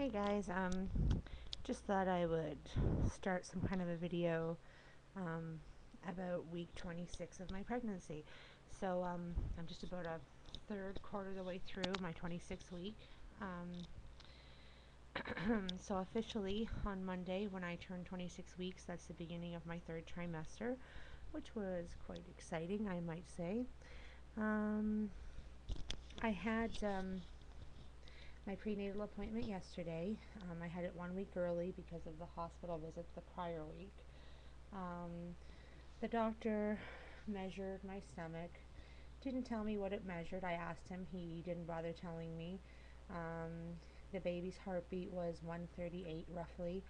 Hey guys, just thought I would start some kind of a video um, about week 26 of my pregnancy. I'm just about a third quarter of the way through my 26th week. Um, so officially on Monday, when I turned 26 weeks, that's the beginning of my third trimester, which was quite exciting, I might say. Um, I had my prenatal appointment yesterday. I had it 1 week early because of the hospital visit the prior week. Um, the doctor measured my stomach. Didn't tell me what it measured. I asked him. He didn't bother telling me. Um, the baby's heartbeat was 138 roughly.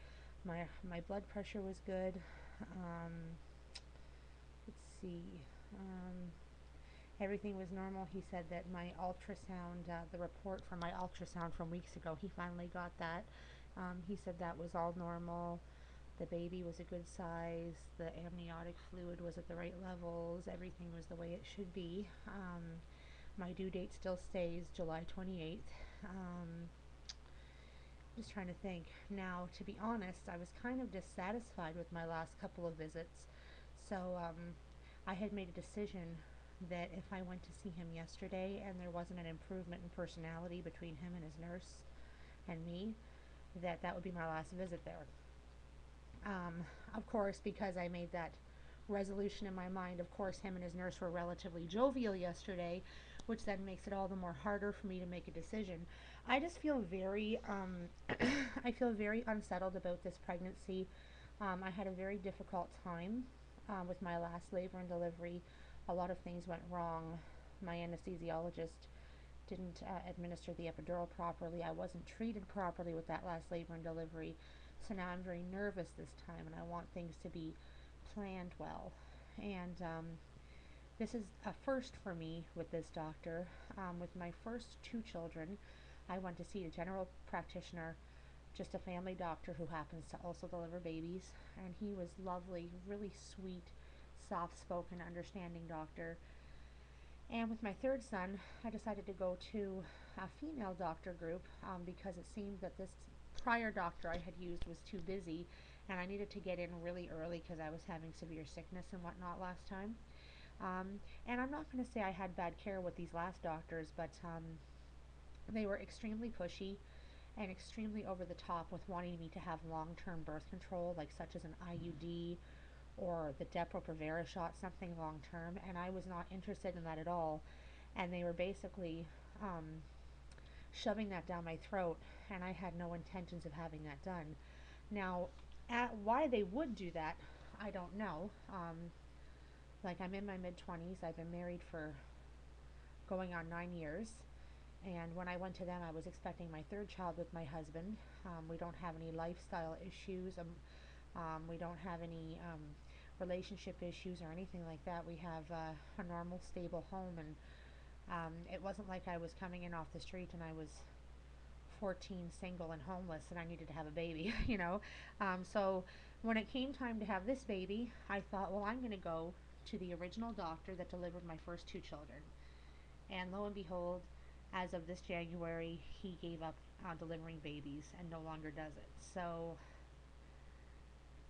My blood pressure was good. Um, let's see. Um, Everything was normal. He said that my ultrasound, the report from my ultrasound from weeks ago, he finally got that. He said that was all normal. The baby was a good size. The amniotic fluid was at the right levels. Everything was the way it should be. My due date still stays July 28th. Just trying to think. Now, to be honest, I was kind of dissatisfied with my last couple of visits. So I had made a decision that if I went to see him yesterday and there wasn't an improvement in personality between him and his nurse and me, that would be my last visit there. Of course, because I made that resolution in my mind, of course, him and his nurse were relatively jovial yesterday, which then makes it all the more harder for me to make a decision. I just feel very, I feel very unsettled about this pregnancy. I had a very difficult time with my last labor and delivery. A lot of things went wrong. My anesthesiologist didn't administer the epidural properly. I wasn't treated properly with that last labor and delivery. So now I'm very nervous this time and I want things to be planned well. And this is a first for me with this doctor. With my first two children, I went to see a general practitioner, just a family doctor who happens to also deliver babies, and he was lovely, really sweet, soft spoken, understanding doctor. And with my third son, I decided to go to a female doctor group because it seemed that this prior doctor I had used was too busy and I needed to get in really early because I was having severe sickness and whatnot last time. And I'm not going to say I had bad care with these last doctors, but they were extremely pushy and extremely over the top with wanting me to have long-term birth control, like such as an IUD or the Depo-Provera shot, something long-term, and I was not interested in that at all. And they were basically shoving that down my throat, and I had no intentions of having that done. Now, why they would do that, I don't know. Like, I'm in my mid 20s. I've been married for going on 9 years. And when I went to them, I was expecting my third child with my husband. We don't have any lifestyle issues. We don't have any relationship issues or anything like that. We have a normal, stable home, and it wasn't like I was coming in off the street and I was 14, single, and homeless, and I needed to have a baby, you know. So when it came time to have this baby, I thought, well, I'm going to go to the original doctor that delivered my first two children. And lo and behold, as of this January, he gave up delivering babies and no longer does it. So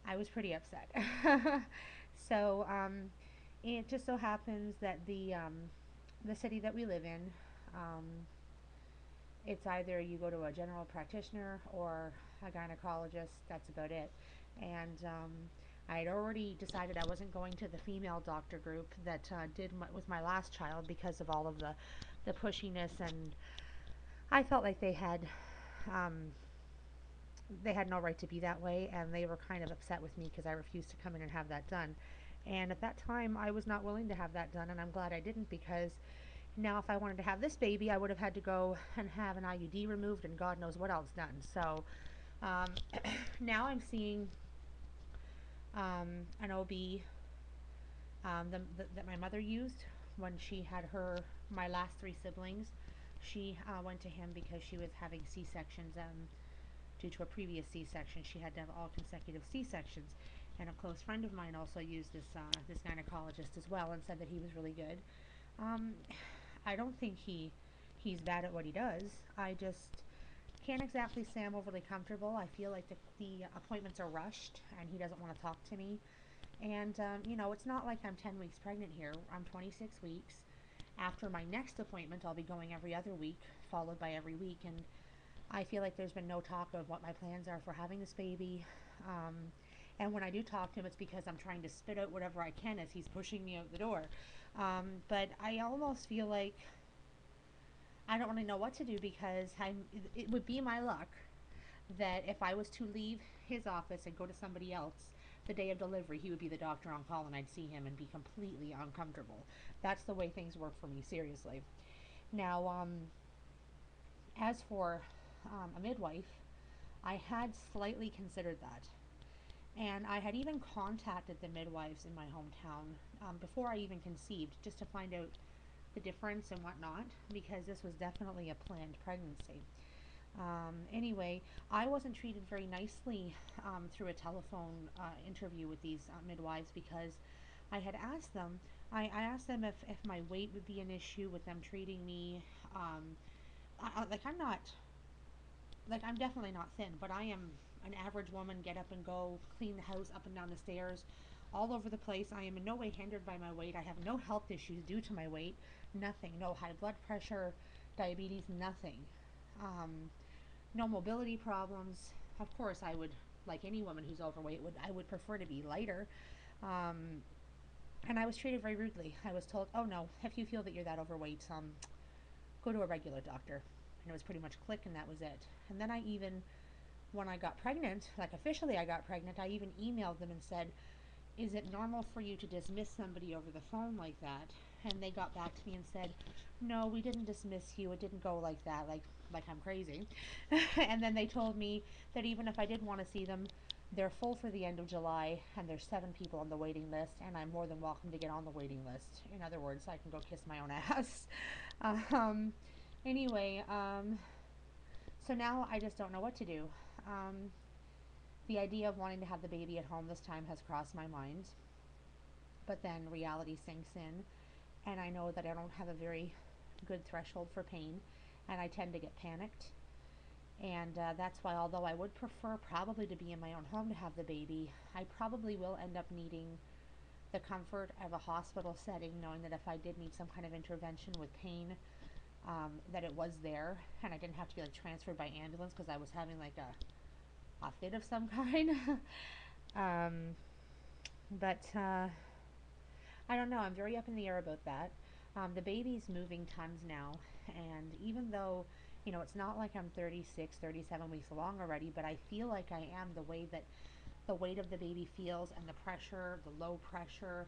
I was pretty upset. So it just so happens that the city that we live in, um, it's either you go to a general practitioner or a gynecologist. That's about it. And I had already decided I wasn't going to the female doctor group that did with my last child because of all of the pushiness, and I felt like um, they had no right to be that way, and they were kind of upset with me because I refused to come in and have that done. And at that time, I was not willing to have that done, and I'm glad I didn't, because now if I wanted to have this baby, I would have had to go and have an IUD removed and God knows what else done. So um, now I'm seeing an OB that my mother used when she had my last three siblings. She went to him because she was having C-sections due to a previous C-section. She had to have all consecutive C-sections. And a close friend of mine also used this gynecologist as well and said that he was really good. Um, I don't think he's bad at what he does. I just Can't exactly say I'm overly comfortable. I feel like the appointments are rushed and he doesn't want to talk to me. And, you know, it's not like I'm 10 weeks pregnant here. I'm 26 weeks. After my next appointment, I'll be going every other week, followed by every week. And I feel like there's been no talk of what my plans are for having this baby. Um, and when I do talk to him, it's because I'm trying to spit out whatever I can as he's pushing me out the door. But I almost feel like I don't really know what to do because it would be my luck that if I was to leave his office and go to somebody else the day of delivery, he would be the doctor on call and I'd see him and be completely uncomfortable. That's the way things work for me, seriously. Now, as for a midwife, I had slightly considered that. And I had even contacted the midwives in my hometown before I even conceived just to find out the difference and whatnot because this was definitely a planned pregnancy. Anyway, I wasn't treated very nicely through a telephone interview with these midwives because I had asked them, I asked them if my weight would be an issue with them treating me. Like, I'm definitely not thin, but I am an average woman, get up and go, clean the house up and down the stairs, all over the place. I am in no way hindered by my weight. I have no health issues due to my weight. Nothing. No high blood pressure, diabetes, nothing. Um, no mobility problems. Of course, I would, like any woman who's overweight, I would prefer to be lighter. Um, and I was treated very rudely. I was told, "Oh no, if you feel that you're that overweight, go to a regular doctor." And it was pretty much click, and that was it. And then when I got pregnant, like officially I got pregnant, I even emailed them and said, "Is it normal for you to dismiss somebody over the phone like that?" And they got back to me and said, "No, we didn't dismiss you. It didn't go like that, like I'm crazy." And then they told me that even if I did want to see them, they're full for the end of July, and there's 7 people on the waiting list, and I'm more than welcome to get on the waiting list. In other words, I can go kiss my own ass. Um, anyway, so now I just don't know what to do. Um, the idea of wanting to have the baby at home this time has crossed my mind, but then reality sinks in, and I know that I don't have a very good threshold for pain, and I tend to get panicked. And that's why, although I would prefer probably to be in my own home to have the baby, I probably will end up needing the comfort of a hospital setting, knowing that if I did need some kind of intervention with pain, that it was there, and I didn't have to be like transferred by ambulance because I was having like a fit of some kind. um, but I don't know. I'm very up in the air about that. The baby's moving tons now, and even though, you know, it's not like I'm 36, 37 weeks along already, but I feel like I am the way that the weight of the baby feels and the pressure, the low pressure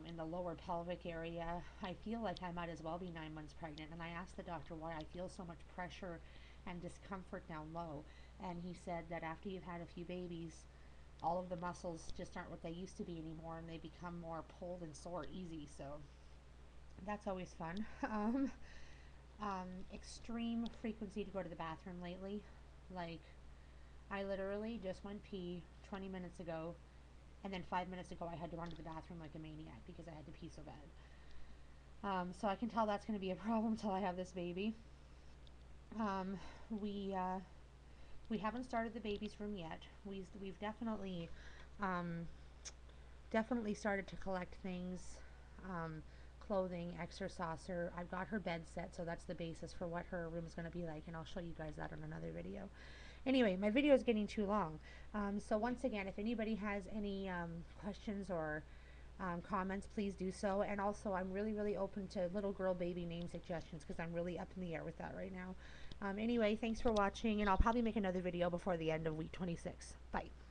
in the lower pelvic area. I feel like I might as well be 9 months pregnant. And I asked the doctor why I feel so much pressure and discomfort down low. And he said that after you've had a few babies, all of the muscles just aren't what they used to be anymore and they become more pulled and sore easy. So that's always fun. Extreme frequency to go to the bathroom lately. Like, I literally just went pee 20 minutes ago, and then 5 minutes ago I had to run to the bathroom like a maniac because I had to pee so bad. So I can tell that's going to be a problem until I have this baby. Um, we uh, we haven't started the baby's room yet. We've um, definitely started to collect things, um, clothing, exerciser. I've got her bed set, so that's the basis for what her room is going to be like, and I'll show you guys that on another video. Anyway, my video is getting too long. So once again, if anybody has any questions or comments, please do so. And also, I'm really, really open to little girl baby name suggestions because I'm really up in the air with that right now. Anyway, thanks for watching, and I'll probably make another video before the end of week 26. Bye.